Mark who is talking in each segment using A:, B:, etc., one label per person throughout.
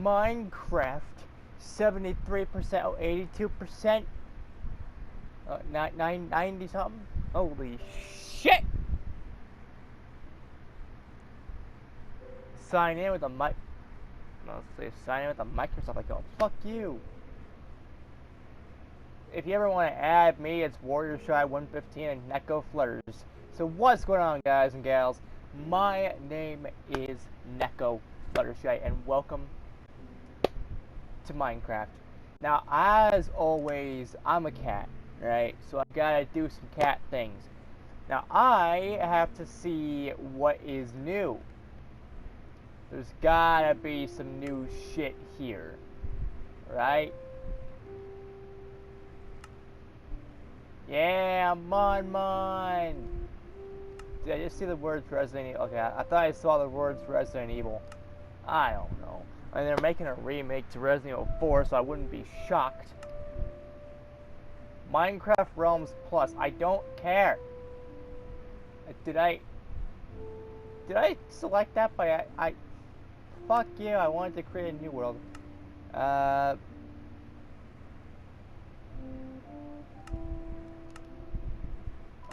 A: Minecraft 73%, oh, 82%, 90 something. Holy shit! Sign in with a mic. Let's say sign in with a Microsoft. Like, oh, fuck you. If you ever want to add me, it's Warrior Shy 115 and Neko Flutters. So what's going on, guys and gals? My name is Neko Fluttershy, and welcome to Minecraft. Now, as always, I'm a cat, right? So I've got to do some cat things. Now, I have to see what is new. There's gotta be some new shit here, right? Yeah, Mon. Did I just see the words Resident Evil? Okay, I thought I saw the words Resident Evil. I don't know. And they're making a remake to Resident Evil 4, so I wouldn't be shocked. Minecraft Realms Plus. I don't care. Did I select that by I fuck you, I wanted to create a new world. I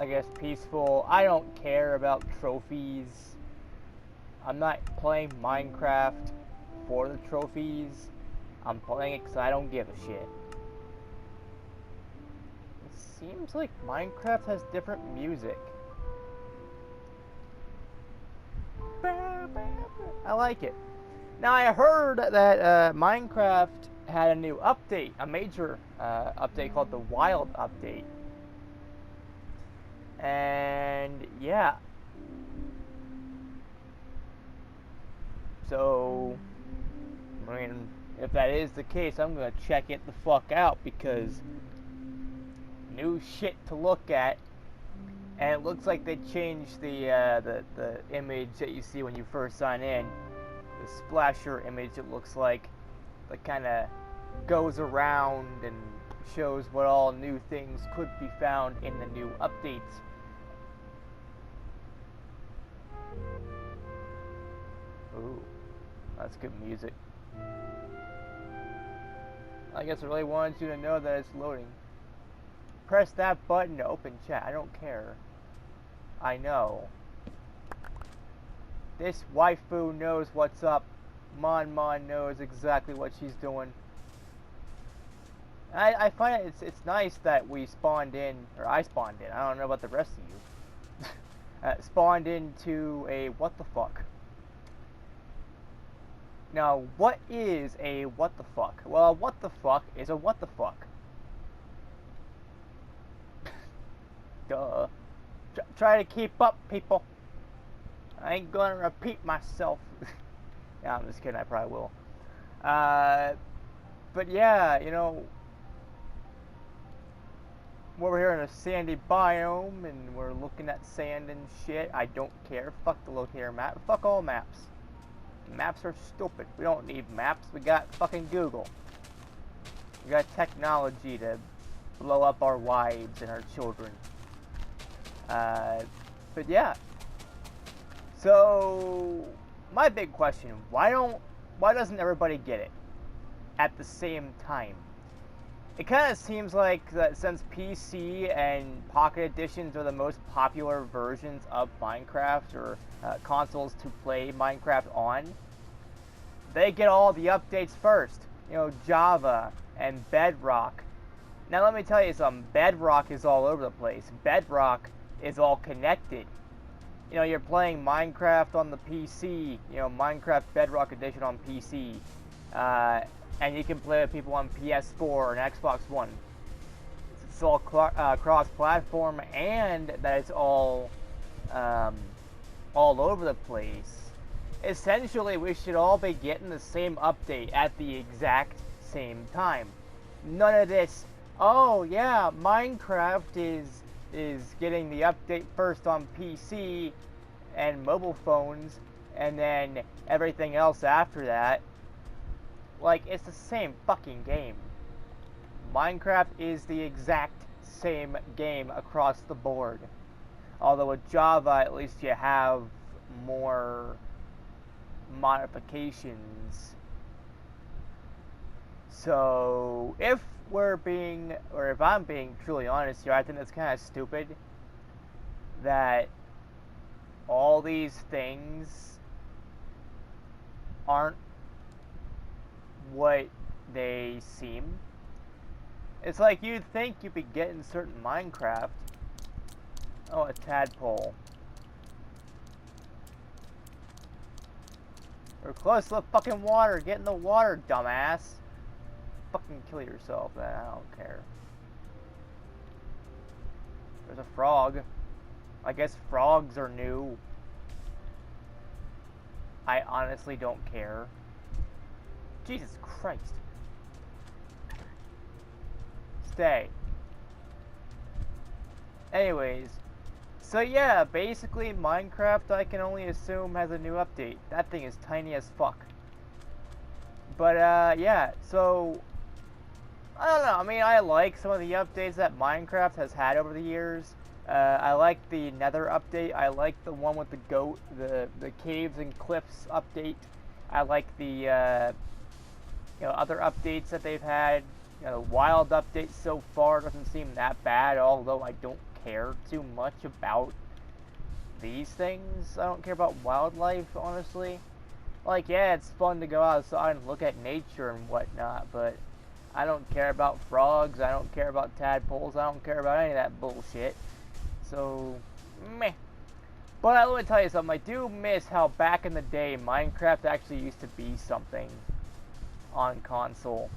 A: guess peaceful. I don't care about trophies. I'm not playing Minecraft for the trophies. I'm playing it because I don't give a shit. It seems like Minecraft has different music. I like it. Now, I heard that Minecraft had a new update, a major update called the Wild Update. And yeah. So, I mean, if that is the case, I'm gonna check it the fuck out because new shit to look at. And it looks like they changed the image that you see when you first sign in. The splasher image, it looks like, that kind of goes around and shows what all new things could be found in the new updates. Ooh, that's good music. I guess I really wanted you to know that it's loading. Press that button to open chat. I don't care. I know. This waifu knows what's up. Mon knows exactly what she's doing. I find it's nice that we spawned in, or I spawned in. I don't know about the rest of you. Spawned into a what the fuck. Now, what is a what the fuck? Well, a what the fuck is a what the fuck. Duh. Try to keep up, people. I ain't gonna repeat myself. Yeah, I'm just kidding, I probably will. But yeah, you know, we're here in a sandy biome, and we're looking at sand and shit. I don't care. Fuck the locator map. Fuck all maps. Maps are stupid. We don't need maps. We got fucking Google. We got technology to blow up our wives and our children. But yeah. So my big question: why doesn't everybody get it at the same time? It kind of seems like that since PC and Pocket Editions are the most popular versions of Minecraft, or consoles to play Minecraft on, they get all the updates first. You know, Java and Bedrock. Now let me tell you something, Bedrock is all over the place. Bedrock is all connected. You know, you're playing Minecraft on the PC, you know, Minecraft Bedrock Edition on PC, and you can play with people on PS4 and Xbox One. It's all cross-platform, and that it's all over the place. Essentially, we should all be getting the same update at the exact same time. None of this, oh yeah, Minecraft is getting the update first on PC and mobile phones, and then everything else after that. Like, it's the same fucking game. Minecraft is the exact same game across the board. Although with Java, at least you have more modifications So if if I'm being truly honest here, I think it's kind of stupid that all these things aren't what they seem. It's like you'd think you'd be getting certain Minecraft. Oh, a tadpole. We're close to the fucking water. Get in the water, dumbass. Fucking kill yourself, man. I don't care. There's a frog. I guess frogs are new. I honestly don't care. Jesus Christ. Stay. Anyways. So yeah, basically Minecraft, I can only assume, has a new update. That thing is tiny as fuck. But yeah, so I don't know. I mean, I like some of the updates that Minecraft has had over the years. I like the Nether update. I like the one with the goat, the caves and cliffs update. I like the other updates that they've had. The wild update so far doesn't seem that bad, although I don't care too much about these things. I don't care about wildlife, honestly. Like, yeah, it's fun to go outside and look at nature and whatnot, but I don't care about frogs, I don't care about tadpoles, I don't care about any of that bullshit. So, meh. But let me tell you something, I do miss how back in the day Minecraft actually used to be something on console.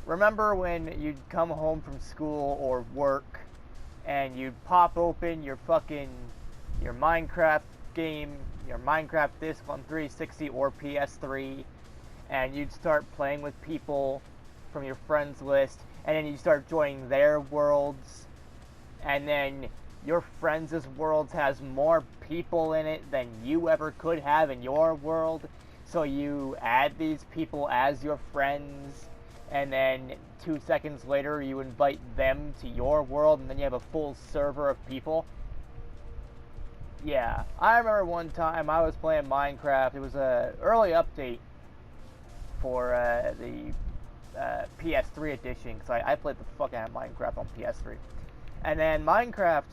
A: Remember when you'd come home from school or work and you'd pop open your Minecraft game, your Minecraft disc on 360 or PS3, and you'd start playing with people from your friends list, and then you start joining their worlds, and then your friends' worlds has more people in it than you ever could have in your world, so you add these people as your friends, and then 2 seconds later you invite them to your world, and then you have a full server of people. Yeah, I remember one time I was playing Minecraft. It was an early update for the PS3 edition, because I played the fuck out of Minecraft on PS3. And then Minecraft,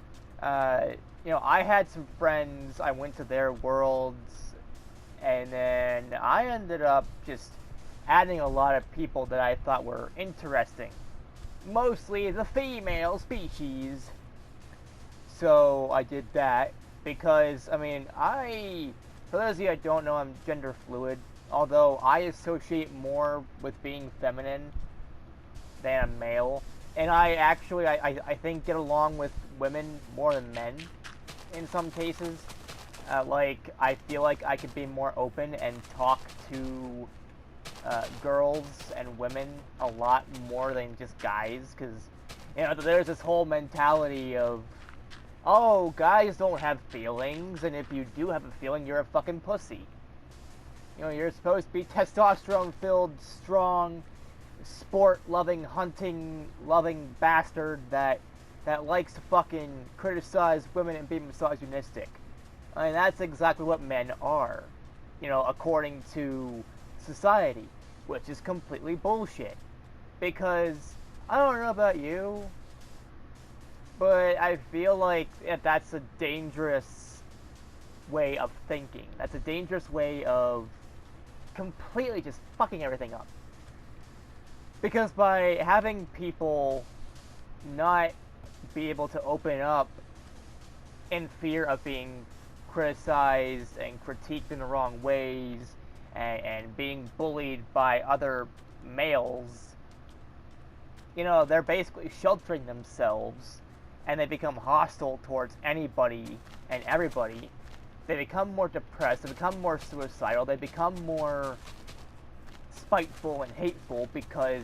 A: I had some friends, I went to their worlds, and then I ended up just adding a lot of people that I thought were interesting. Mostly the female species. So I did that because, I mean, for those of you that don't know, I'm gender fluid. Although I associate more with being feminine than a male. And I think get along with women more than men in some cases. I feel like I could be more open and talk to girls and women a lot more than just guys, because there's this whole mentality of, oh, guys don't have feelings, and if you do have a feeling, you're a fucking pussy. You're supposed to be testosterone filled, strong, sport loving, hunting loving bastard that likes to fucking criticize women and be misogynistic. I mean, that's exactly what men are, according to society, which is completely bullshit. Because I don't know about you, but I feel like that's a dangerous way of thinking. That's a dangerous way of completely just fucking everything up. Because by having people not be able to open up in fear of being criticized and critiqued in the wrong ways, and being bullied by other males, they're basically sheltering themselves, and they become hostile towards anybody and everybody. They become more depressed, they become more suicidal, they become more spiteful and hateful, because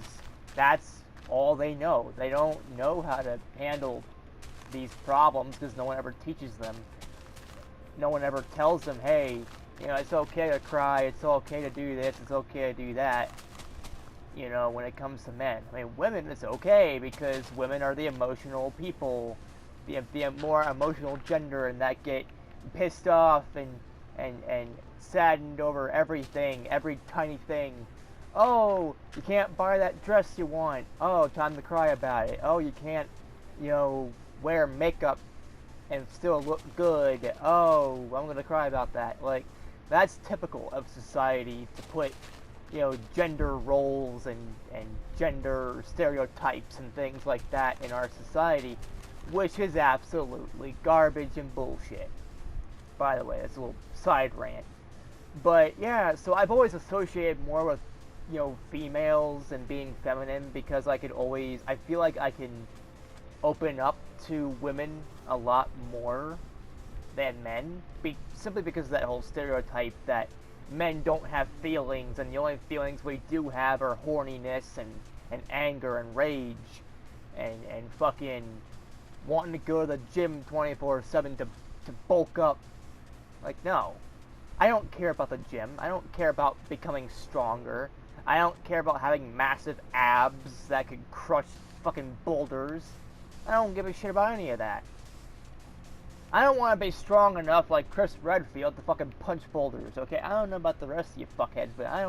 A: that's all they know. They don't know how to handle these problems because no one ever teaches them. No one ever tells them, hey, it's okay to cry, it's okay to do this, it's okay to do that, when it comes to men. I mean, women, it's okay, because women are the emotional people, the more emotional gender, and that get pissed off and saddened over everything, every tiny thing. Oh, you can't buy that dress you want. Oh, time to cry about it. Oh, you can't, wear makeup and still look good. Oh, I'm gonna cry about that. Like, that's typical of society to put, gender roles and gender stereotypes and things like that in our society, which is absolutely garbage and bullshit. By the way, that's a little side rant. But yeah, so I've always associated more with, females and being feminine because I feel like I can open up to women a lot more than men, simply because of that whole stereotype that men don't have feelings, and the only feelings we do have are horniness and anger and rage and fucking wanting to go to the gym 24/7 to bulk up. Like, no. I don't care about the gym. I don't care about becoming stronger. I don't care about having massive abs that could crush fucking boulders. I don't give a shit about any of that. I don't want to be strong enough like Chris Redfield to fucking punch boulders, okay? I don't know about the rest of you fuckheads, but I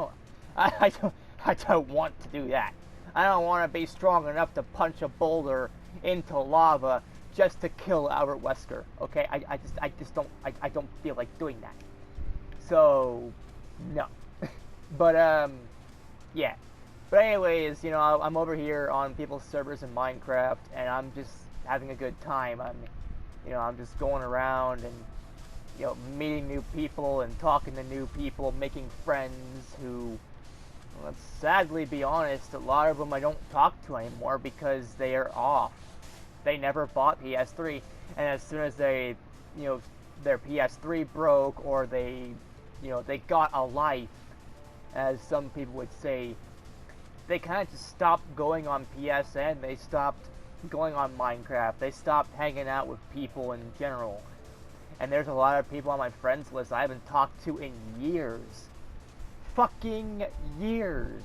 A: don't want to do that. I don't want to be strong enough to punch a boulder into lava just to kill Albert Wesker, okay? I don't feel like doing that. So, no. But, yeah. But anyways, I'm over here on people's servers in Minecraft, and I'm just having a good time. I'm just going around and, meeting new people and talking to new people, making friends who, let's sadly be honest, a lot of them I don't talk to anymore because they are off. They never bought PS3, and as soon as they, their PS3 broke, or they got a life, as some people would say, they kind of just stopped going on PSN, they stopped going on Minecraft, they stopped hanging out with people in general. And there's a lot of people on my friends list I haven't talked to in years. Fucking years.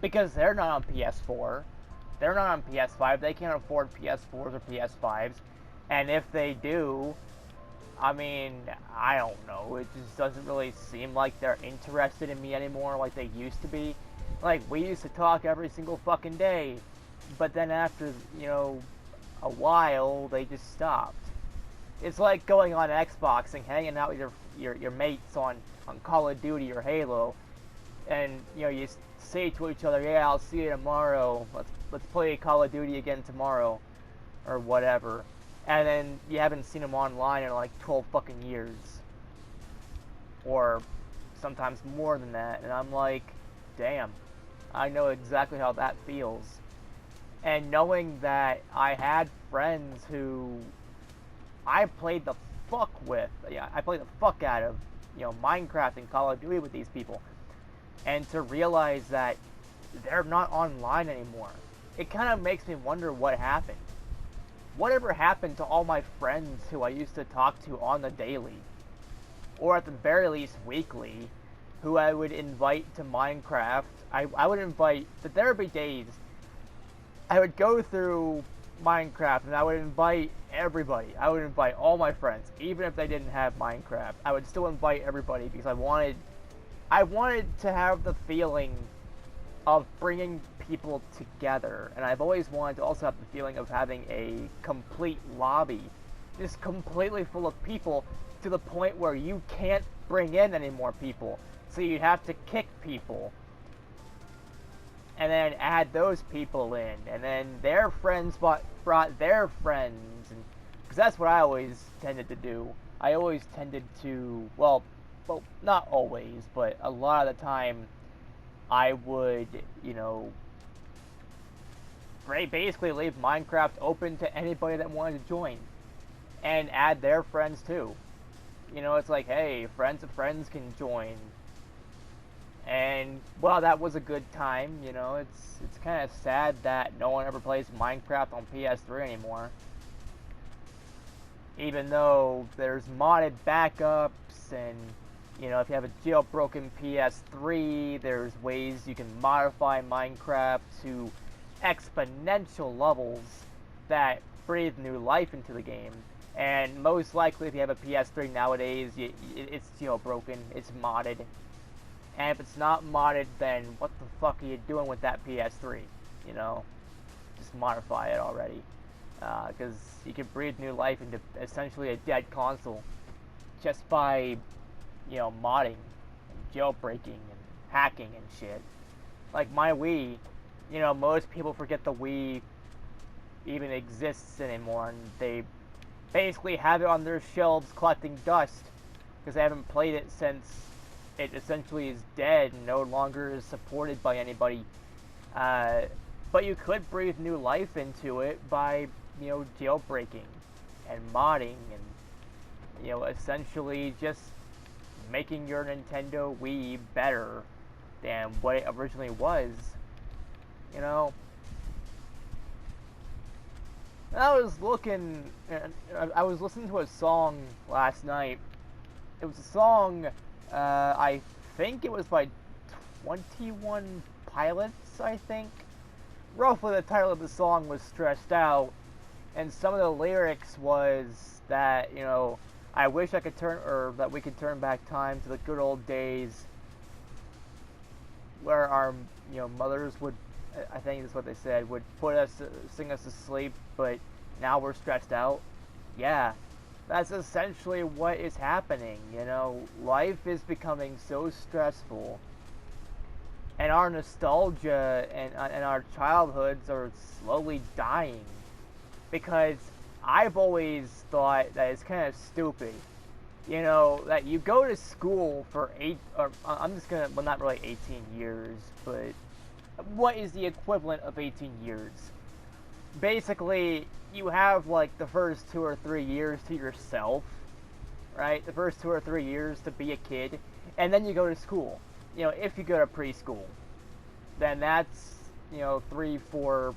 A: Because they're not on PS4. They're not on PS5. They can't afford PS4s or PS5s. And if they do, I mean, I don't know. It just doesn't really seem like they're interested in me anymore like they used to be. Like, we used to talk every single fucking day. But then after, a while, they just stopped. It's like going on Xbox and hanging out with your mates on Call of Duty or Halo. And, you say to each other, yeah, I'll see you tomorrow. Let's play Call of Duty again tomorrow. Or whatever. And then you haven't seen them online in like 12 fucking years. Or sometimes more than that. And I'm like, damn. I know exactly how that feels. And knowing that I had friends who I played the fuck with. Yeah, I played the fuck out of, Minecraft and Call of Duty with these people. And to realize that they're not online anymore. It kind of makes me wonder what happened. Whatever happened to all my friends who I used to talk to on the daily, or at the very least weekly, who I would invite to Minecraft. I would invite, there would be days, I would go through Minecraft and I would invite everybody. I would invite all my friends, even if they didn't have Minecraft. I would still invite everybody because I wanted to have the feeling of bringing people together, and I've always wanted to also have the feeling of having a complete lobby, just completely full of people, to the point where you can't bring in any more people, so you'd have to kick people, and then add those people in, and then their friends brought their friends, and because that's what I always tended to do. I always tended to, well, not always, but a lot of the time, I would, basically leave Minecraft open to anybody that wanted to join. And add their friends too. It's like, hey, friends of friends can join. And, well, that was a good time, It's kind of sad that no one ever plays Minecraft on PS3 anymore. Even though there's modded backups and, if you have a jailbroken PS3, there's ways you can modify Minecraft to exponential levels that breathe new life into the game. And most likely, if you have a PS3 nowadays, it's jailbroken, it's modded. And if it's not modded, then what the fuck are you doing with that PS3? You know, just modify it already. Because you can breathe new life into essentially a dead console just by, you know, modding and jailbreaking and hacking and shit. Like my Wii, you know, most people forget the Wii even exists anymore, and they basically have it on their shelves collecting dust because they haven't played it since it essentially is dead and no longer is supported by anybody. But you could breathe new life into it by, you know, jailbreaking and modding and, you know, essentially just making your Nintendo Wii better than what it originally was. You know, I was listening to a song last night. It was a song, I think it was by 21 Pilots, I think. Roughly the title of the song was Stressed Out, and some of the lyrics was that, you know, I wish I could that we could turn back time to the good old days where our, you know, mothers would, I think that's what they said, would sing us to sleep, but now we're stressed out. Yeah, that's essentially what is happening, you know. Life is becoming so stressful, and our nostalgia and our childhoods are slowly dying, because I've always thought that it's kind of stupid, you know, that you go to school for well, not really 18 years, but what is the equivalent of 18 years? Basically, you have like the first 2 or 3 years to yourself, right? The first 2 or 3 years to be a kid, and then you go to school. You know, if you go to preschool, then that's, you know, 3, 4,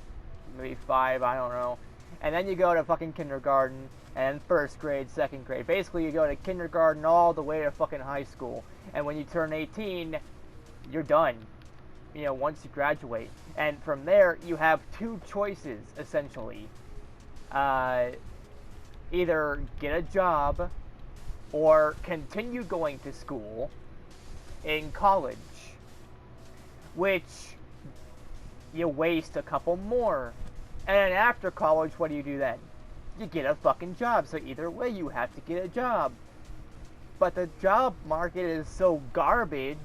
A: maybe 5, I don't know. And then you go to fucking kindergarten, and first grade, second grade. Basically, you go to kindergarten all the way to fucking high school. And when you turn 18, you're done. You know, once you graduate. And from there, you have 2 choices, essentially. Either get a job, or continue going to school in college. Which, you waste a couple more. And then after college, what do you do then? You get a fucking job. So either way, you have to get a job. But the job market is so garbage.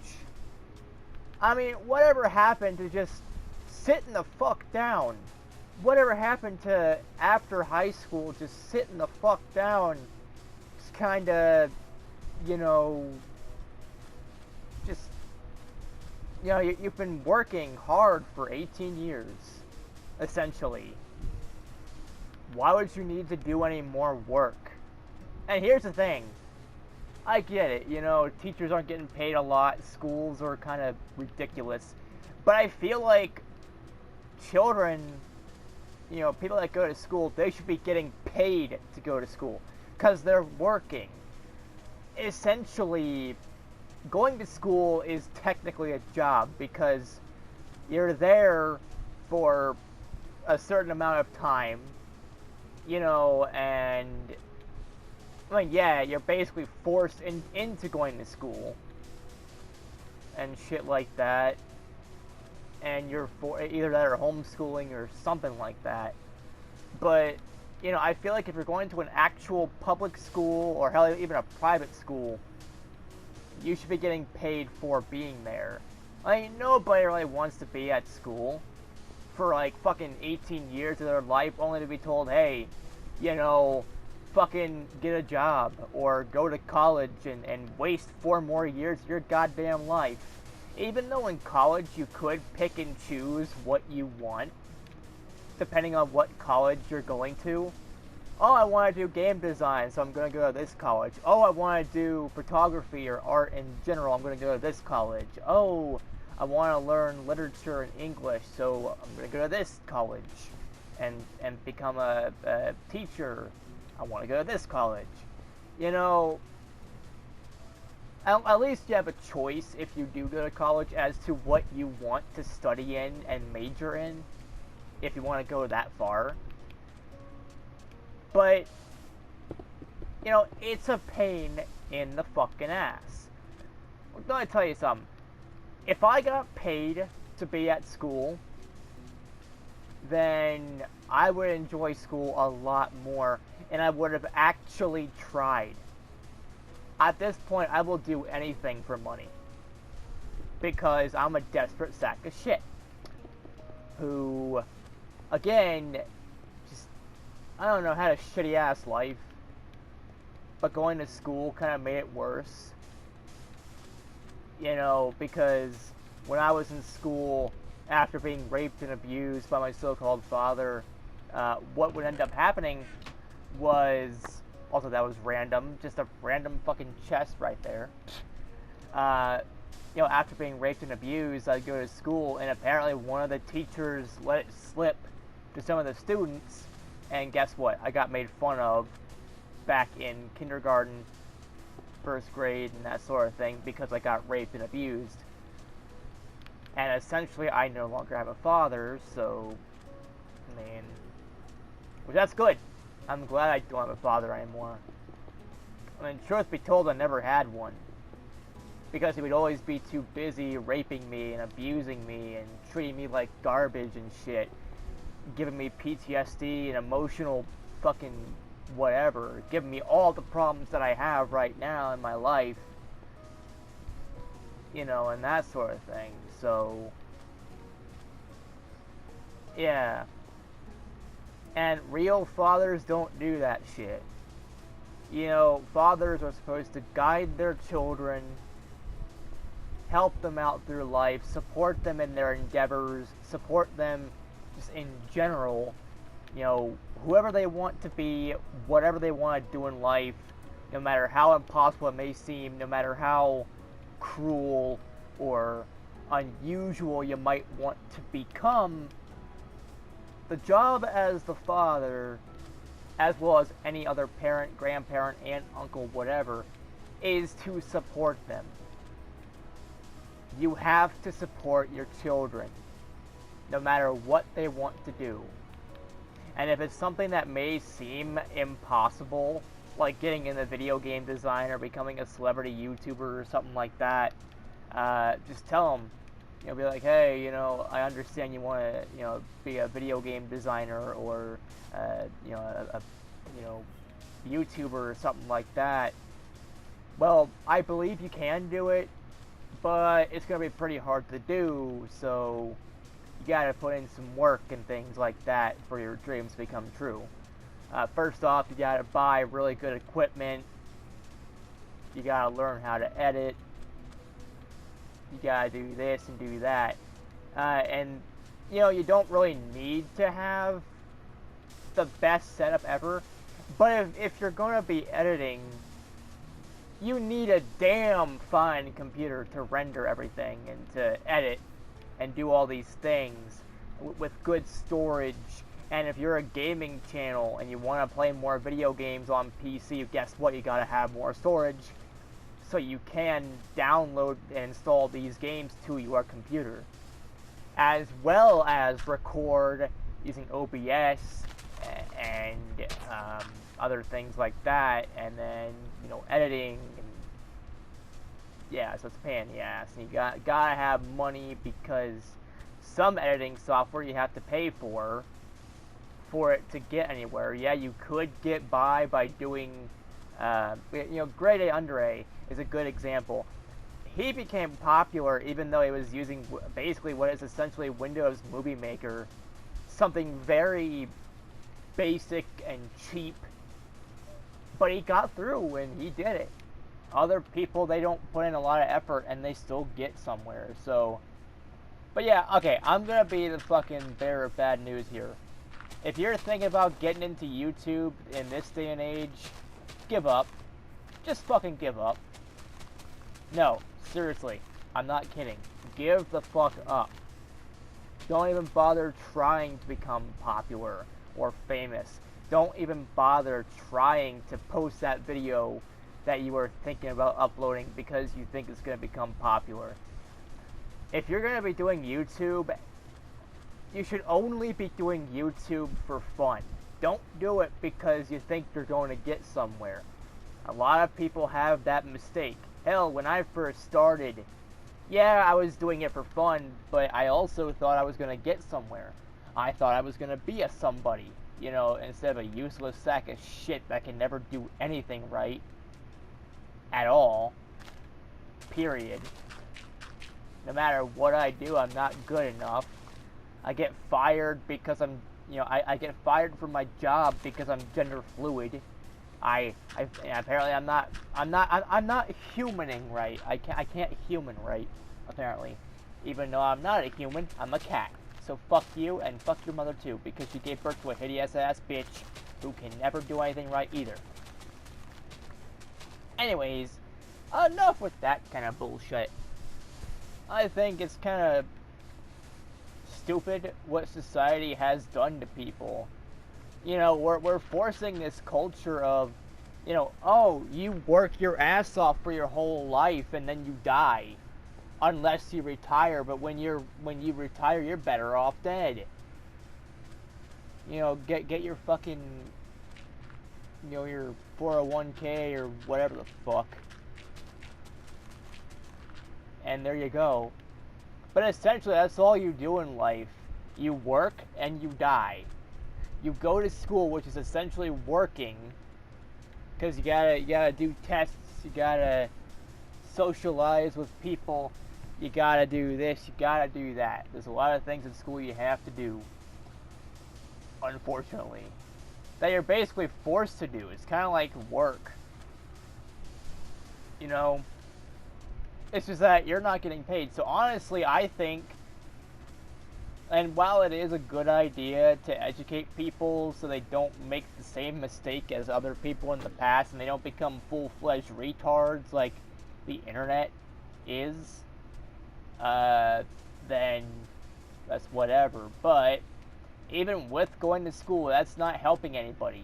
A: I mean, whatever happened to just sitting the fuck down? Whatever happened to, after high school, just sitting the fuck down? Just kinda, you know, just, you know, you've been working hard for 18 years. Essentially. Why would you need to do any more work? And here's the thing. I get it, you know, teachers aren't getting paid a lot, schools are kind of ridiculous. But I feel like children, you know, people that go to school, they should be getting paid to go to school. Because they're working. Essentially, going to school is technically a job because you're there for a certain amount of time, you know, and I mean, yeah, you're basically forced into going to school and shit like that, and you're either that or homeschooling or something like that. But, you know, I feel like if you're going to an actual public school or hell, even a private school, you should be getting paid for being there. I mean, nobody really wants to be at school for like fucking 18 years of their life only to be told, hey, you know, fucking get a job or go to college and waste 4 more years of your goddamn life. Even though in college you could pick and choose what you want, depending on what college you're going to. Oh, I want to do game design, so I'm going to go to this college. Oh, I want to do photography or art in general, I'm going to go to this college. Oh, I want to learn literature and English, so I'm going to go to this college and become a teacher. I want to go to this college. You know, at least you have a choice if you do go to college as to what you want to study in and major in, if you want to go that far. But, you know, it's a pain in the fucking ass. Let me tell you something. If I got paid to be at school, then I would enjoy school a lot more, and I would have actually tried. At this point, I will do anything for money. Because I'm a desperate sack of shit. Who, again, just, I don't know, had a shitty ass life. But going to school kind of made it worse. You know, because when I was in school, after being raped and abused by my so-called father, what would end up happening was, also that was random, just a random fucking chest right there. You know, after being raped and abused, I'd go to school, and apparently one of the teachers let it slip to some of the students, and guess what? I got made fun of back in kindergarten, first grade, and that sort of thing, because I got raped and abused. And essentially, I no longer have a father, so, I mean, well, that's good. I'm glad I don't have a father anymore. I mean, truth be told, I never had one. Because he would always be too busy raping me and abusing me and treating me like garbage and shit. Giving me PTSD and emotional fucking whatever. Giving me all the problems that I have right now in my life. You know, and that sort of thing. So, yeah. And real fathers don't do that shit. You know, fathers are supposed to guide their children, help them out through life, support them in their endeavors, support them just in general, you know, whoever they want to be, whatever they want to do in life, no matter how impossible it may seem, no matter how cruel or unusual you might want to become, the job as the father, as well as any other parent, grandparent, aunt, uncle, whatever, is to support them. You have to support your children, no matter what they want to do. And if it's something that may seem impossible, like getting in the video game design or becoming a celebrity YouTuber or something like that, just tell them, you know, be like, hey, you know, I understand you want to, you know, be a video game designer or, you know, a you know, YouTuber or something like that. Well, I believe you can do it, but it's going to be pretty hard to do, so you got to put in some work and things like that for your dreams to become true. First off, you got to buy really good equipment. You got to learn how to edit. You got to do this and do that. And, you know, you don't really need to have the best setup ever, but if you're going to be editing, you need a damn fine computer to render everything and to edit and do all these things with good storage. And if you're a gaming channel and you want to play more video games on PC, guess what? You gotta have more storage so you can download and install these games to your computer, as well as record using OBS and other things like that, and then, you know, editing. And yeah, so it's a pain in the ass, and you gotta have money, because some editing software you have to pay for it to get anywhere. Yeah, you could get by doing, you know, Grade A Under A is a good example. He became popular even though he was using basically what is essentially Windows Movie Maker, something very basic and cheap, but he got through and he did it. Other people, they don't put in a lot of effort and they still get somewhere. So, but yeah, okay, I'm gonna be the fucking bearer of bad news here. If you're thinking about getting into YouTube in this day and age, give up. Just fucking give up. No, seriously, I'm not kidding. Give the fuck up. Don't even bother trying to become popular or famous. Don't even bother trying to post that video that you were thinking about uploading because you think it's going to become popular. If you're going to be doing YouTube, you should only be doing YouTube for fun. Don't do it because you think you're going to get somewhere. A lot of people have that mistake. Hell, when I first started, Yeah, I was doing it for fun, but I also thought I was gonna get somewhere. I thought I was gonna be a somebody, instead of a useless sack of shit that can never do anything right at all. Period. No matter what I do, I'm not good enough. I get fired because I get fired from my job because I'm gender fluid. Apparently I'm not humaning right. I can't human right, apparently. Even though I'm not a human, I'm a cat. So fuck you and fuck your mother too, because she gave birth to a hideous ass bitch who can never do anything right either. Anyways, enough with that kind of bullshit. I think it's kind of stupid what society has done to people. We're forcing this culture of, oh, you work your ass off for your whole life and then you die, unless you retire. But when you retire, you're better off dead. Get your fucking, your 401k or whatever the fuck, and there you go. But essentially, that's all you do in life. You work and you die. You go to school, which is essentially working, because you gotta do tests, you gotta socialize with people, you gotta do this, you gotta do that. There's a lot of things in school you have to do, unfortunately, that you're basically forced to do. It's kind of like work. It's just that you're not getting paid. So honestly, I think, and while it is a good idea to educate people so they don't make the same mistake as other people in the past and they don't become full-fledged retards like the internet is, then that's whatever. But even with going to school, that's not helping anybody.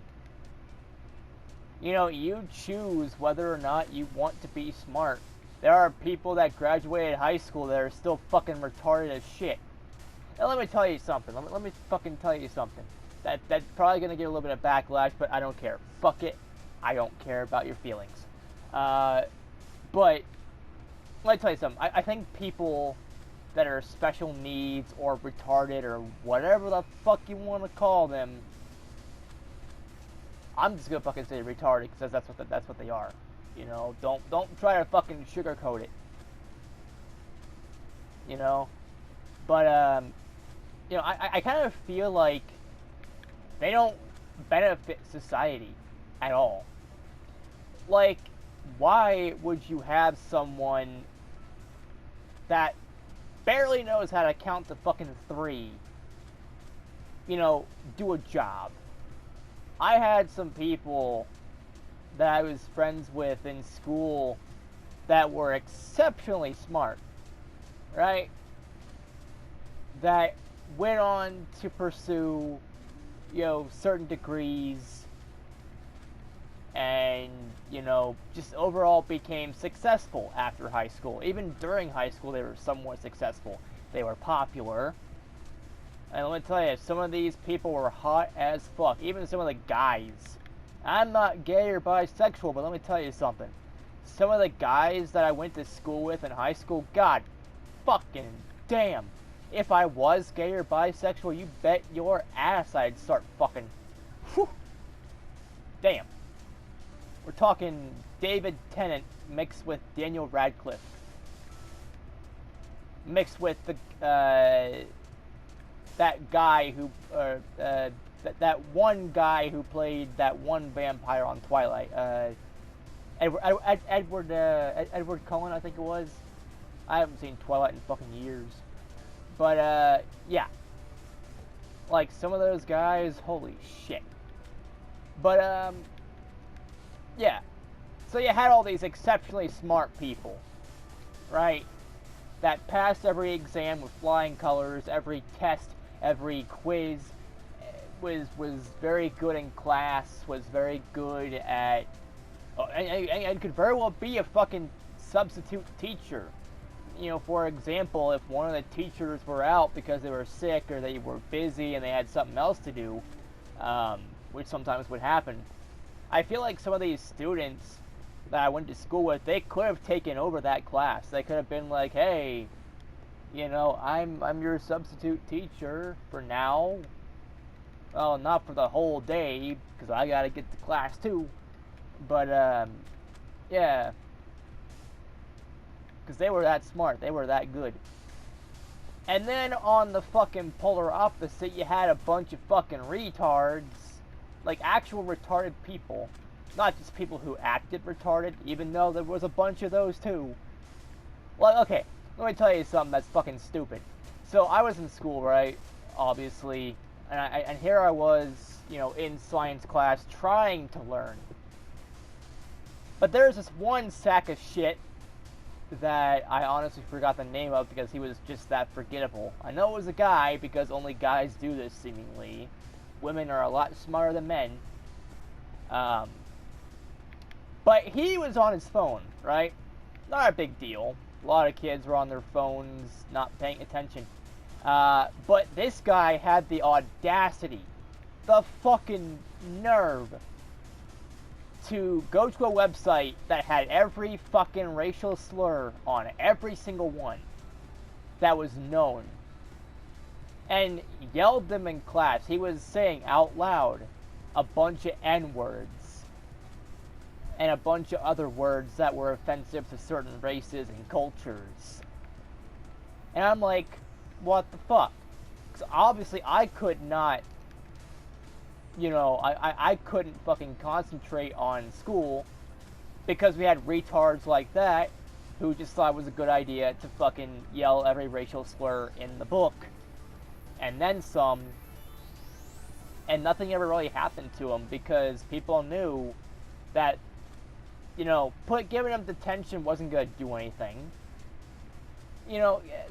A: You choose whether or not you want to be smart. There are people that graduated high school that are still fucking retarded as shit. Now let me tell you something. Let me fucking tell you something. That's probably gonna get a little bit of backlash, but I don't care. Fuck it. I don't care about your feelings. But let me tell you something. I think people that are special needs or retarded or whatever the fuck you want to call them, I'm just gonna fucking say retarded because that's what they are. Don't try to fucking sugarcoat it. But I kind of feel like they don't benefit society at all. Like, why would you have someone that barely knows how to count to fucking 3, do a job? I had some people that I was friends with in school that were exceptionally smart, right? That went on to pursue, certain degrees and, just overall became successful after high school. Even during high school, they were somewhat successful. They were popular. And let me tell you, some of these people were hot as fuck. Even some of the guys. I'm not gay or bisexual, but let me tell you something. Some of the guys that I went to school with in high school, god fucking damn. If I was gay or bisexual, you bet your ass I'd start fucking. Whew. Damn. We're talking David Tennant mixed with Daniel Radcliffe. Mixed with the, that guy who, that one guy who played that one vampire on Twilight. Edward Cullen, I think it was. I haven't seen Twilight in fucking years. But, yeah. Like, some of those guys, holy shit. But, yeah. So you had all these exceptionally smart people, right? That passed every exam with flying colors, every test, every quiz, was very good in class, was very good at, and could very well be a fucking substitute teacher. For example, if one of the teachers were out because they were sick or they were busy and they had something else to do, which sometimes would happen, I feel like some of these students that I went to school with, they could have taken over that class. They could have been like, hey, I'm your substitute teacher for now. Well, not for the whole day, because I gotta get to class too. But, yeah. Because they were that smart. They were that good. And then on the fucking polar opposite, you had a bunch of fucking retards. Like, actual retarded people. Not just people who acted retarded, even though there was a bunch of those too. Well, okay, let me tell you something that's fucking stupid. So, I was in school, right? Obviously. And here I was, in science class trying to learn. But there's this one sack of shit that I honestly forgot the name of because he was just that forgettable. I know it was a guy because only guys do this, seemingly. Women are a lot smarter than men. But he was on his phone, right? Not a big deal. A lot of kids were on their phones, not paying attention. But this guy had the audacity, the fucking nerve, to go to a website that had every fucking racial slur on it, every single one that was known, and yelled them in class. He was saying out loud a bunch of N-words and a bunch of other words that were offensive to certain races and cultures. And I'm like, what the fuck? Because obviously I could not, I couldn't fucking concentrate on school because we had retards like that who just thought it was a good idea to fucking yell every racial slur in the book and then some, and nothing ever really happened to them because people knew that, giving them detention wasn't going to do anything.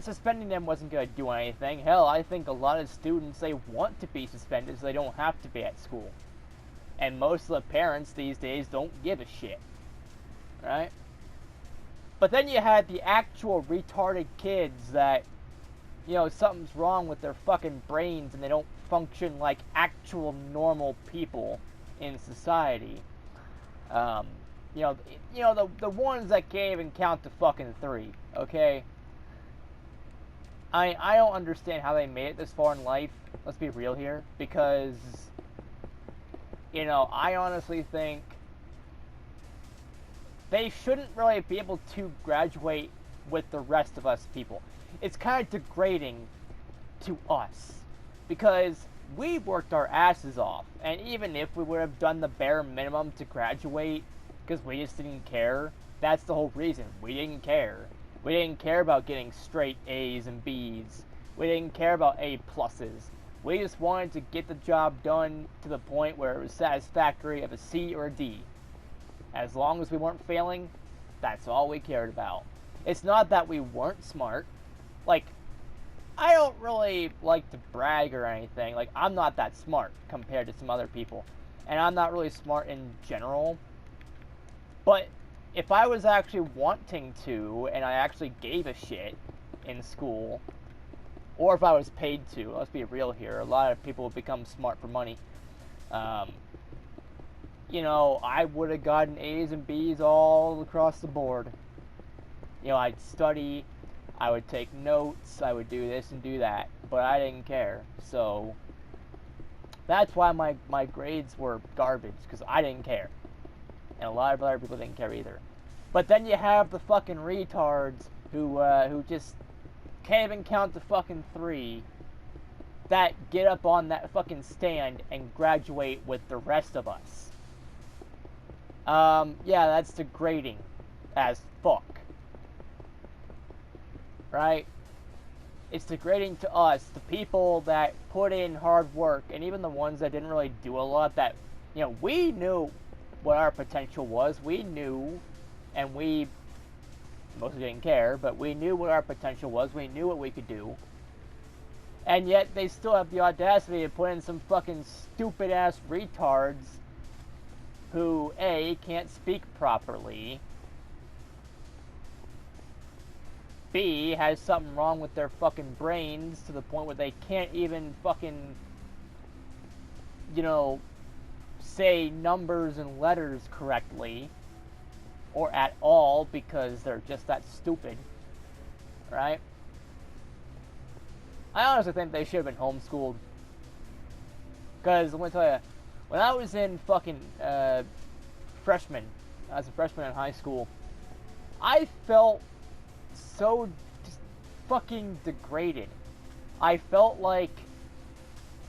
A: Suspending them wasn't going to do anything. Hell, I think a lot of students, they want to be suspended so they don't have to be at school. And most of the parents these days don't give a shit. Right? But then you had the actual retarded kids that, something's wrong with their fucking brains and they don't function like actual normal people in society. The ones that can't even count to fucking 3, okay? I don't understand how they made it this far in life, let's be real here, because, I honestly think they shouldn't really be able to graduate with the rest of us people. It's kind of degrading to us, because we worked our asses off, and even if we would have done the bare minimum to graduate, because we just didn't care, that's the whole reason, we didn't care. We didn't care about getting straight A's and B's. We didn't care about A pluses. We just wanted to get the job done to the point where it was satisfactory of a C or a D. As long as we weren't failing, that's all we cared about. It's not that we weren't smart. Like, I don't really like to brag or anything. Like, I'm not that smart compared to some other people. And I'm not really smart in general. But if I was actually wanting to, and I actually gave a shit in school, or if I was paid to, let's be real here, a lot of people become smart for money. I would have gotten A's and B's all across the board. I'd study, I would take notes, I would do this and do that, but I didn't care. So that's why my grades were garbage, because I didn't care. And a lot of other people didn't care either. But then you have the fucking retards who just can't even count to fucking 3 that get up on that fucking stand and graduate with the rest of us. Yeah, that's degrading as fuck. Right? It's degrading to us, the people that put in hard work, and even the ones that didn't really do a lot, that, we knew what our potential was. We knew, and we mostly didn't care, but we knew what our potential was. We knew what we could do. And yet they still have the audacity to put in some fucking stupid ass retards who, A, can't speak properly, B, has something wrong with their fucking brains to the point where they can't even fucking, say numbers and letters correctly. or at all because they're just that stupid, right? I honestly think they should have been homeschooled. Because let me tell you, when I was in fucking freshman, as a freshman in high school, I felt so just fucking degraded. I felt like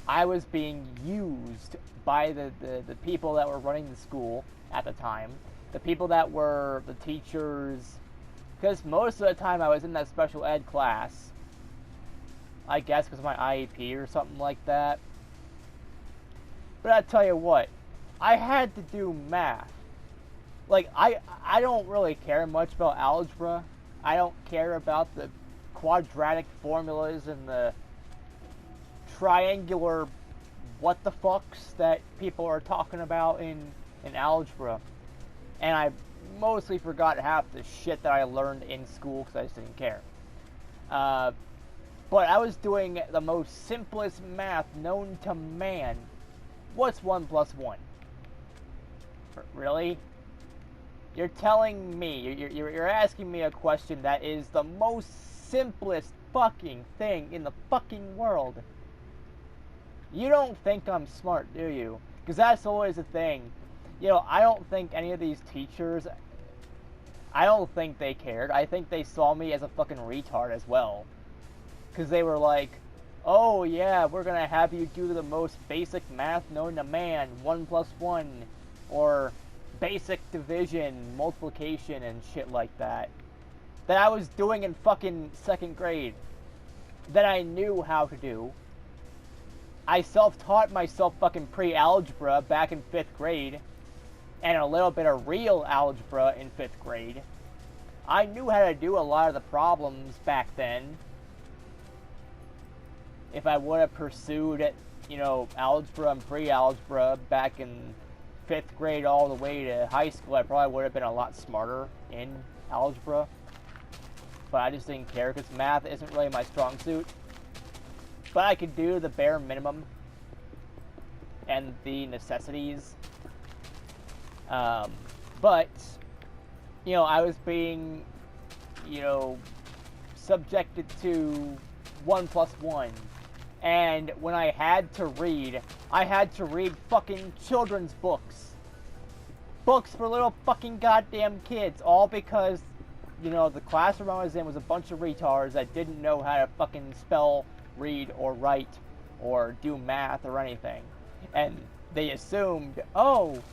A: I was being used by the people that were running the school at the time, the people that were the teachers, because most of the time I was in that special ed class, I guess because of my IEP or something like that. But I tell you what, I had to do math. Like, I don't really care much about algebra. I don't care about the quadratic formulas and the triangular what the fucks that people are talking about in algebra. And I mostly forgot half the shit that I learned in school because I just didn't care. But I was doing the most simplest math known to man. What's 1 plus 1? Really? You're telling me, you're asking me a question that is the most simplest fucking thing in the fucking world. You don't think I'm smart, do you? Because that's always the thing. You know, I don't think any of these teachers, I don't think they cared. I think they saw me as a fucking retard as well. Because they were like, oh yeah, we're gonna have you do the most basic math known to man, 1 plus 1, or basic division, multiplication, and shit like that. That I was doing in fucking 2nd grade. That I knew how to do. I self-taught myself fucking pre-algebra back in 5th grade. And a little bit of real algebra in 5th grade. I knew how to do a lot of the problems back then. If I would have pursued, you know, algebra and pre-algebra back in 5th grade all the way to high school, I probably would have been a lot smarter in algebra. But I just didn't care because math isn't really my strong suit. But I could do the bare minimum and the necessities. But, you know, I was being, you know, subjected to 1 plus 1. And when I had to read fucking children's books. Books for little fucking goddamn kids. All because, you know, the classroom I was in was a bunch of retards that didn't know how to fucking spell, read, or write, or do math or anything. And they assumed, oh,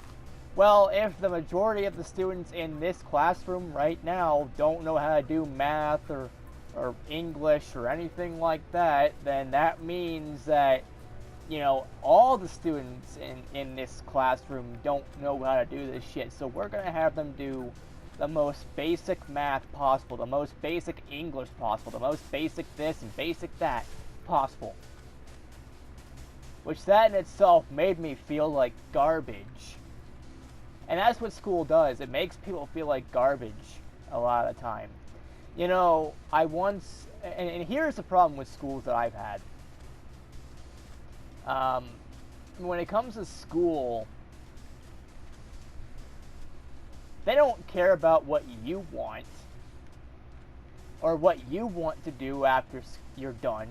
A: well, if the majority of the students in this classroom right now don't know how to do math or English or anything like that, then that means that, you know, all the students in this classroom don't know how to do this shit. So we're going to have them do the most basic math possible, the most basic English possible, the most basic this and basic that possible. Which that in itself made me feel like garbage. And that's what school does. It makes people feel like garbage a lot of the time. You know, I once... And here's the problem with schools that I've had. When it comes to school, they don't care about what you want. Or what you want to do after you're done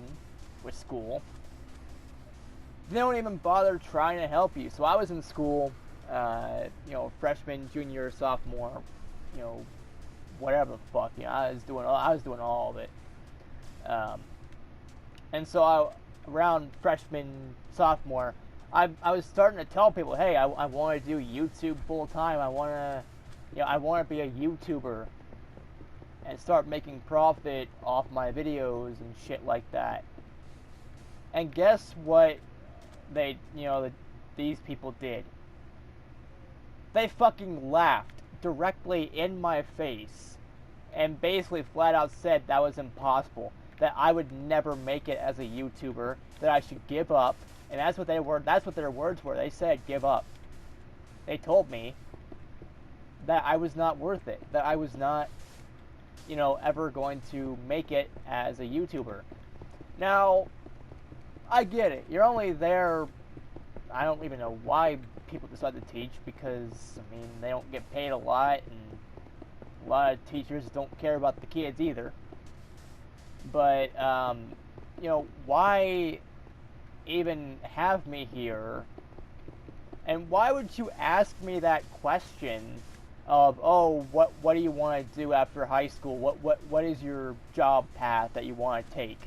A: with school. They don't even bother trying to help you. So I was in school... you know, freshman, junior, sophomore, you know, whatever the fuck, you know, I was doing all of it. And so around freshman, sophomore, I was starting to tell people, hey, I want to do YouTube full time. I want to be a YouTuber and start making profit off my videos and shit like that. And guess what these people did? They fucking laughed directly in my face and basically flat out said that was impossible, that I would never make it as a YouTuber, that I should give up. And that's what their words were. They said give up. They told me that I was not worth it, that I was not, you know, ever going to make it as a YouTuber. Now, I get it. You're only there, I don't even know why people decide to teach, because, I mean, they don't get paid a lot, and A lot of teachers don't care about the kids either. But, you know, why even have me here? And why would you ask me that question of, oh, what do you want to do after high school? What is your job path that you want to take?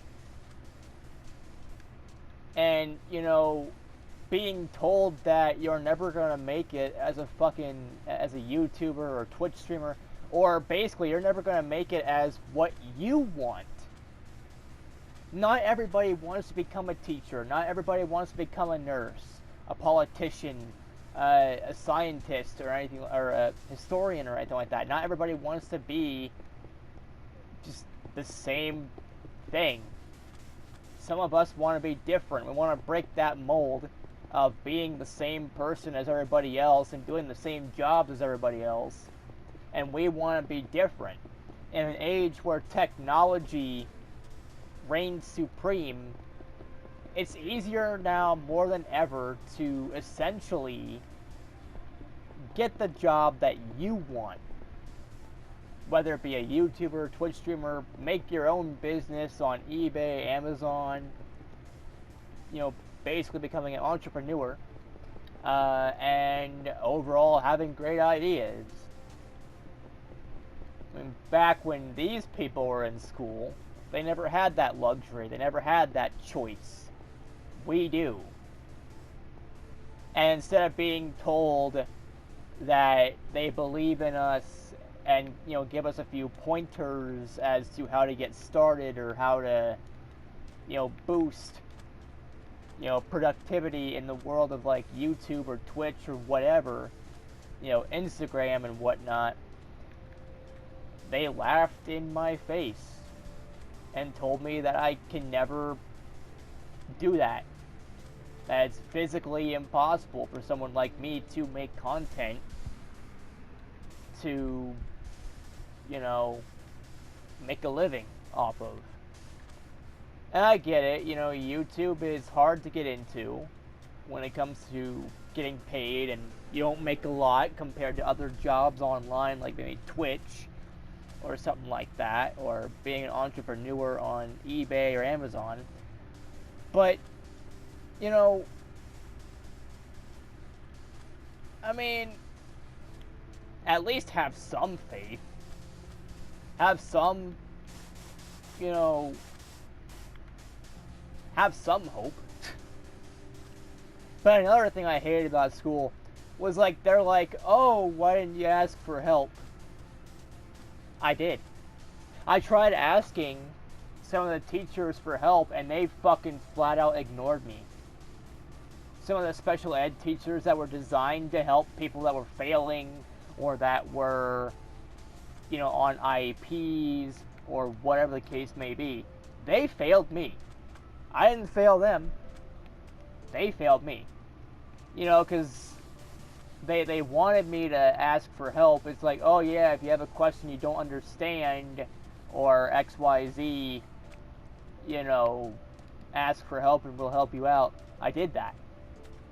A: And, you know, being told that you're never going to make it as a YouTuber or Twitch streamer, or basically you're never going to make it as what you want. Not everybody wants to become a teacher. Not everybody wants to become a nurse, a politician, a scientist, or anything, or a historian, or anything like that. Not everybody wants to be just the same thing. Some of us want to be different. We want to break that mold of being the same person as everybody else and doing the same jobs as everybody else. And we want to be different. In an age where technology reigns supreme, it's easier now more than ever to essentially get the job that you want. Whether it be a YouTuber, Twitch streamer, make your own business on eBay, Amazon, you know, basically becoming an entrepreneur, and overall having great ideas. I mean, back when these people were in school, they never had that luxury. They never had that choice. We do. And instead of being told that they believe in us and, you know, give us a few pointers as to how to get started or how to, you know, boost, you know, productivity in the world of like YouTube or Twitch or whatever, you know, Instagram and whatnot, they laughed in my face and told me that I can never do that. That it's physically impossible for someone like me to make content to, you know, make a living off of. And I get it, you know, YouTube is hard to get into when it comes to getting paid, and you don't make a lot compared to other jobs online like maybe Twitch or something like that, or being an entrepreneur on eBay or Amazon. But, you know, I mean, at least have some faith. Have some, you know, have some hope. But another thing I hated about school was like, they're like, oh, why didn't you ask for help? I did. I tried asking some of the teachers for help, and they fucking flat out ignored me. Some of the special ed teachers that were designed to help people that were failing or that were, you know, on IEPs or whatever the case may be, they failed me. I didn't fail them. They failed me. You know, because they wanted me to ask for help. It's like, oh yeah, if you have a question you don't understand or XYZ, you know, ask for help and we'll help you out. I did that.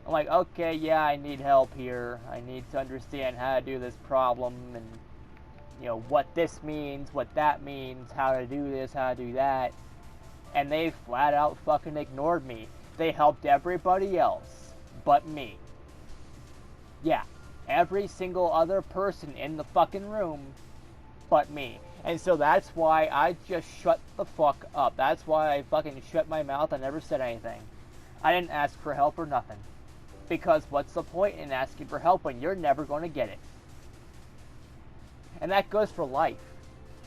A: I'm like, okay, yeah, I need help here. I need to understand how to do this problem and, you know, what this means, what that means, how to do this, how to do that. And they flat out fucking ignored me. They helped everybody else but me. Yeah, every single other person in the fucking room but me. And so that's why I just shut the fuck up. That's why I fucking shut my mouth. I never said anything. I didn't ask for help or nothing. Because what's the point in asking for help when you're never going to get it? And that goes for life.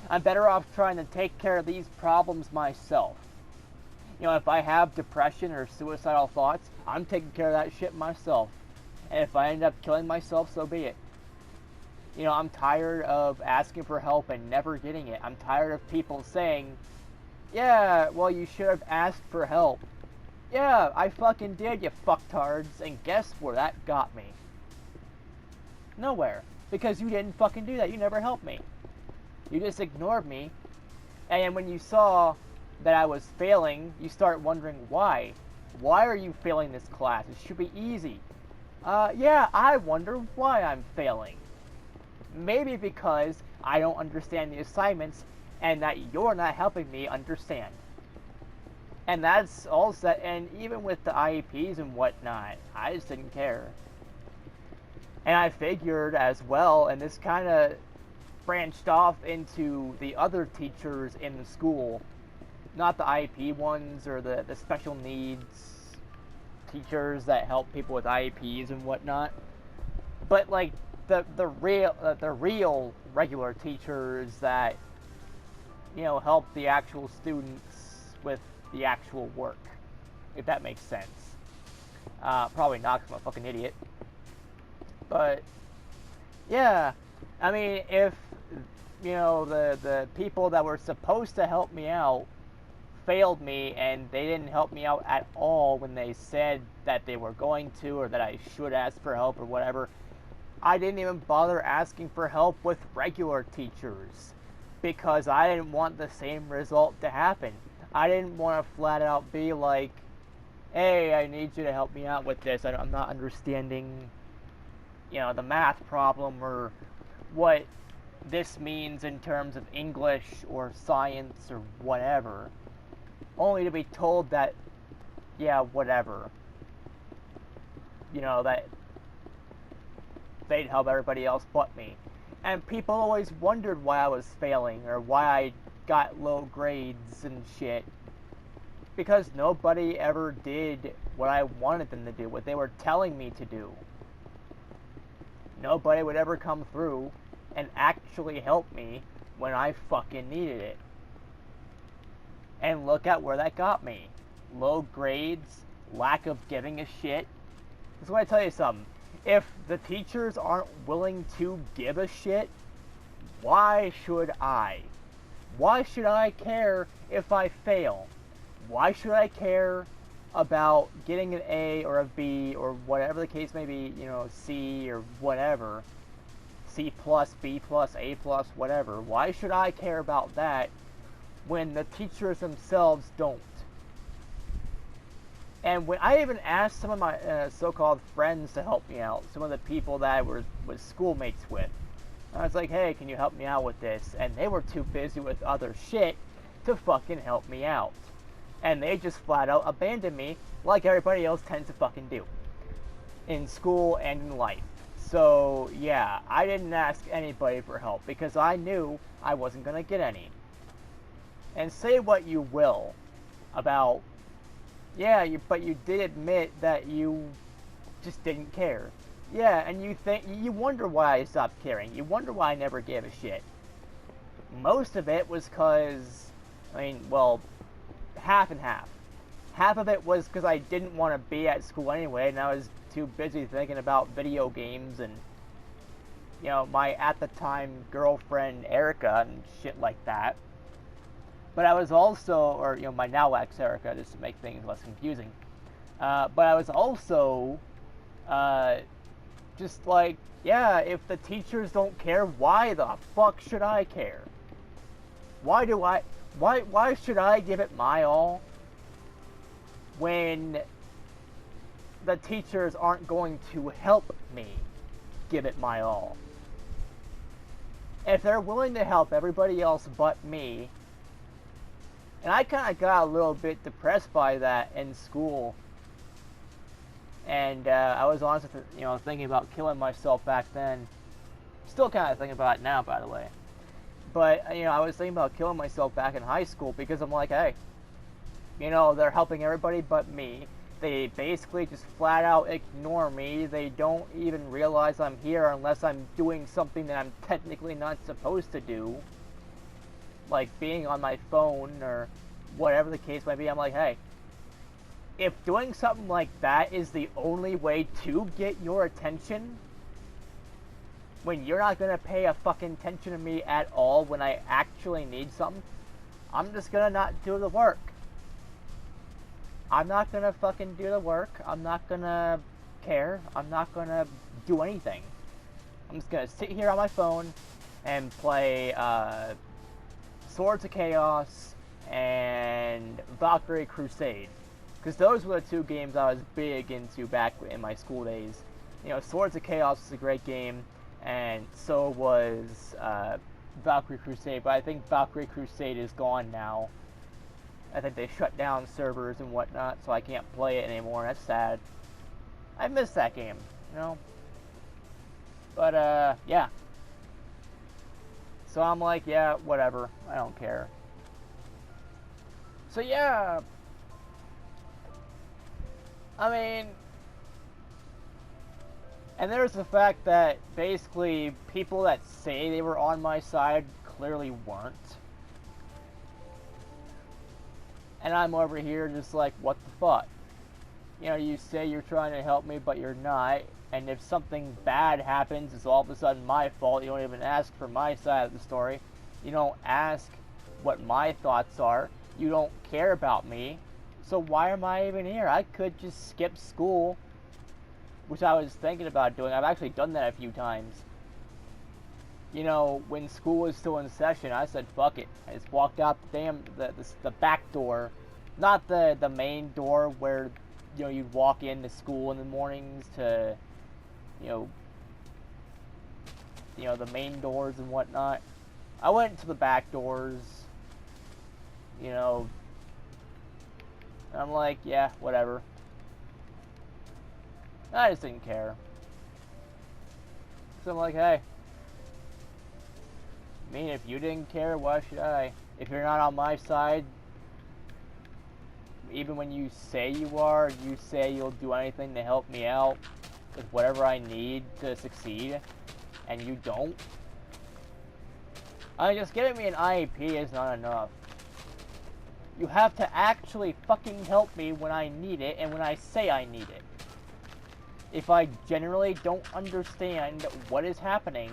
A: I'm better off trying to take care of these problems myself. You know, if I have depression or suicidal thoughts, I'm taking care of that shit myself. And if I end up killing myself, so be it. You know, I'm tired of asking for help and never getting it. I'm tired of people saying, yeah, well, you should have asked for help. Yeah, I fucking did, you fucktards. And guess where that got me? Nowhere. Because you didn't fucking do that. You never helped me. You just ignored me. And when you saw that I was failing, you start wondering why. Why are you failing this class? It should be easy. Yeah, I wonder why I'm failing. Maybe because I don't understand the assignments and that you're not helping me understand. And that's all set, and even with the IEPs and whatnot, I just didn't care. And I figured as well, and this kind of branched off into the other teachers in the school, not the IEP ones or the special needs teachers that help people with IEPs and whatnot, but like the real regular teachers that, you know, help the actual students with the actual work, if that makes sense. Probably not, 'cause I'm a fucking idiot. But yeah, I mean, if, you know, the people that were supposed to help me out failed me and they didn't help me out at all when they said that they were going to, or that I should ask for help or whatever, I didn't even bother asking for help with regular teachers because I didn't want the same result to happen. I didn't want to flat out be like, hey, I need you to help me out with this. I'm not understanding, you know, the math problem or what this means in terms of English or science or whatever. Only to be told that, yeah, whatever. You know, that they'd help everybody else but me. And people always wondered why I was failing or why I got low grades and shit. Because nobody ever did what I wanted them to do, what they were telling me to do. Nobody would ever come through and actually help me when I fucking needed it. And look at where that got me. Low grades, lack of giving a shit. Just want to tell you something. If the teachers aren't willing to give a shit, why should I? Why should I care if I fail? Why should I care about getting an A or a B or whatever the case may be, you know, C or whatever, C plus, B plus, A plus, whatever. Why should I care about that when the teachers themselves don't? And when I even asked some of my so-called friends to help me out, some of the people that I was schoolmates with, I was like, hey, can you help me out with this? And they were too busy with other shit to fucking help me out. And they just flat out abandoned me like everybody else tends to fucking do. In school and in life. So, yeah, I didn't ask anybody for help because I knew I wasn't going to get any. And say what you will about, yeah, but you did admit that you just didn't care. Yeah, and you wonder why I stopped caring. You wonder why I never gave a shit. Most of it was because, I mean, well, half and half. Half of it was because I didn't want to be at school anyway, and I was too busy thinking about video games and, you know, my at the time girlfriend Erica and shit like that. But I was also, or, you know, my now ex Erica, just to make things less confusing. But I was also, just like, yeah, if the teachers don't care, why the fuck should I care? Why should I give it my all when the teachers aren't going to help me give it my all? If they're willing to help everybody else but me, and I kind of got a little bit depressed by that in school, and I was honestly, you know, thinking about killing myself back then. Still kind of thinking about it now, by the way. But, you know, I was thinking about killing myself back in high school because I'm like, hey, you know, they're helping everybody but me. They basically just flat out ignore me. They don't even realize I'm here unless I'm doing something that I'm technically not supposed to do. Like being on my phone or whatever the case might be. I'm like, hey, if doing something like that is the only way to get your attention, when you're not going to pay a fucking attention to me at all when I actually need something, I'm just going to not do the work. I'm not going to fucking do the work. I'm not going to care. I'm not going to do anything. I'm just going to sit here on my phone and play Swords of Chaos and Valkyrie Crusade. Because those were the two games I was big into back in my school days. You know, Swords of Chaos is a great game. and so was Valkyrie Crusade, but I think Valkyrie Crusade is gone now. I think they shut down servers and whatnot, so I can't play it anymore. That's sad. I miss that game, you know? But, yeah. So I'm like, yeah, whatever. I don't care. So, yeah. I mean... And there's the fact that, basically, people that say they were on my side clearly weren't. And I'm over here just like, what the fuck? You know, you say you're trying to help me, but you're not. And if something bad happens, it's all of a sudden my fault. You don't even ask for my side of the story. You don't ask what my thoughts are. You don't care about me. So why am I even here? I could just skip school, which I was thinking about doing. I've actually done that a few times. You know, when school was still in session, I said, fuck it. I just walked out the back door. Not the main door where, you know, you'd walk into school in the mornings to, you know, the main doors and whatnot. I went to the back doors, you know, and I'm like, yeah, whatever. I just didn't care. So I'm like, hey, I mean, if you didn't care, why should I? If you're not on my side, even when you say you are, you say you'll do anything to help me out with whatever I need to succeed, and you don't, I mean, just giving me an IEP is not enough. You have to actually fucking help me when I need it and when I say I need it. If I generally don't understand what is happening,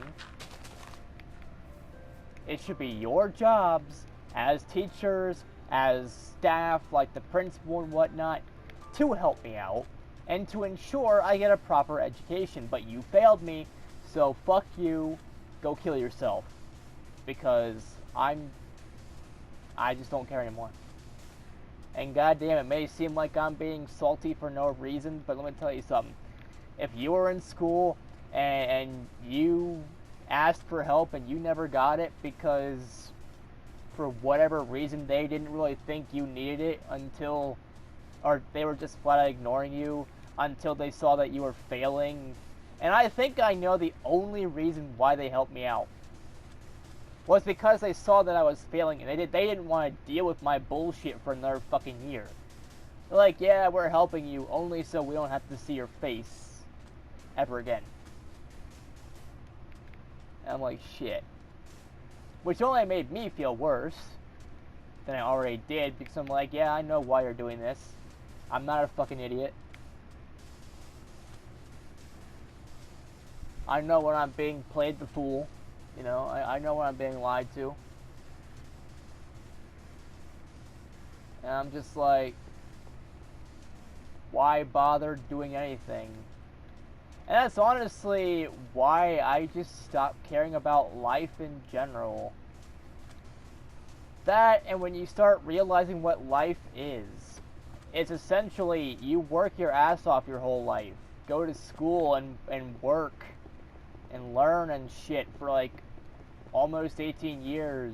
A: it should be your jobs as teachers, as staff, like the principal and whatnot, to help me out and to ensure I get a proper education. But you failed me, so fuck you, go kill yourself. Because I just don't care anymore. And goddamn, it may seem like I'm being salty for no reason, but let me tell you something. If you were in school and you asked for help and you never got it because for whatever reason they didn't really think you needed it until, or they were just flat out ignoring you until they saw that you were failing. And I think I know the only reason why they helped me out was because they saw that I was failing and they didn't want to deal with my bullshit for another fucking year. They're like, yeah, we're helping you only so we don't have to see your face ever again. And I'm like, shit. Which only made me feel worse than I already did, because I'm like, yeah, I know why you're doing this. I'm not a fucking idiot. I know when I'm being played the fool. You know, I know when I'm being lied to. And I'm just like, why bother doing anything? And that's honestly why I just stopped caring about life in general. That, and when you start realizing what life is, it's essentially you work your ass off your whole life. Go to school and work and learn and shit for like almost 18 years.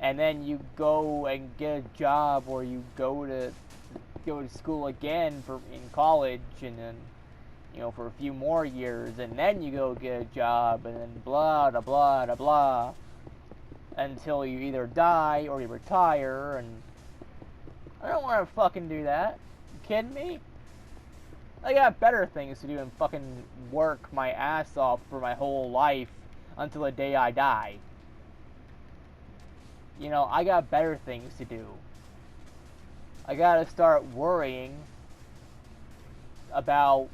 A: And then you go and get a job, or you go to school again in college, and then, you know, for a few more years, and then you go get a job, and then blah, da, blah, da, blah, until you either die or you retire. And I don't want to fucking do that. You kidding me? I got better things to do than fucking work my ass off for my whole life until the day I die. You know, I got better things to do. I gotta start worrying about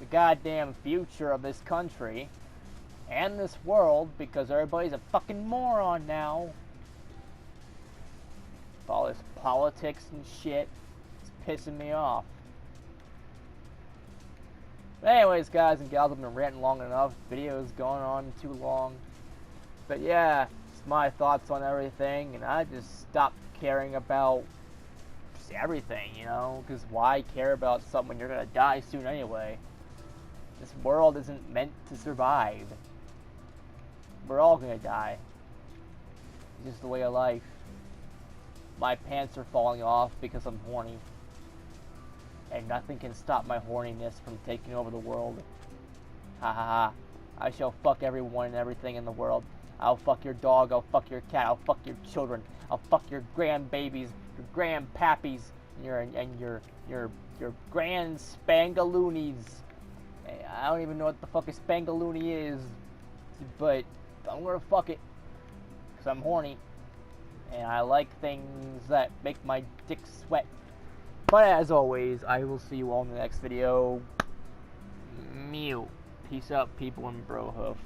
A: the goddamn future of this country and this world, because everybody's a fucking moron now. All this politics and shit, it's pissing me off. But anyways, guys and gals, I've been ranting long enough. Video's going on too long. But yeah, it's my thoughts on everything, and I just stopped caring about just everything, you know? Because why care about something when you're gonna die soon anyway? This world isn't meant to survive. We're all gonna die. It's just the way of life. My pants are falling off because I'm horny. And nothing can stop my horniness from taking over the world. Ha ha ha. I shall fuck everyone and everything in the world. I'll fuck your dog, I'll fuck your cat, I'll fuck your children, I'll fuck your grandbabies, your grandpappies, and your grand spangaloonies. I don't even know what the fuck a spangaloony is, but I'm gonna fuck it, because I'm horny, and I like things that make my dick sweat. But as always, I will see you all in the next video. Mew. Peace out, people in Brohoof.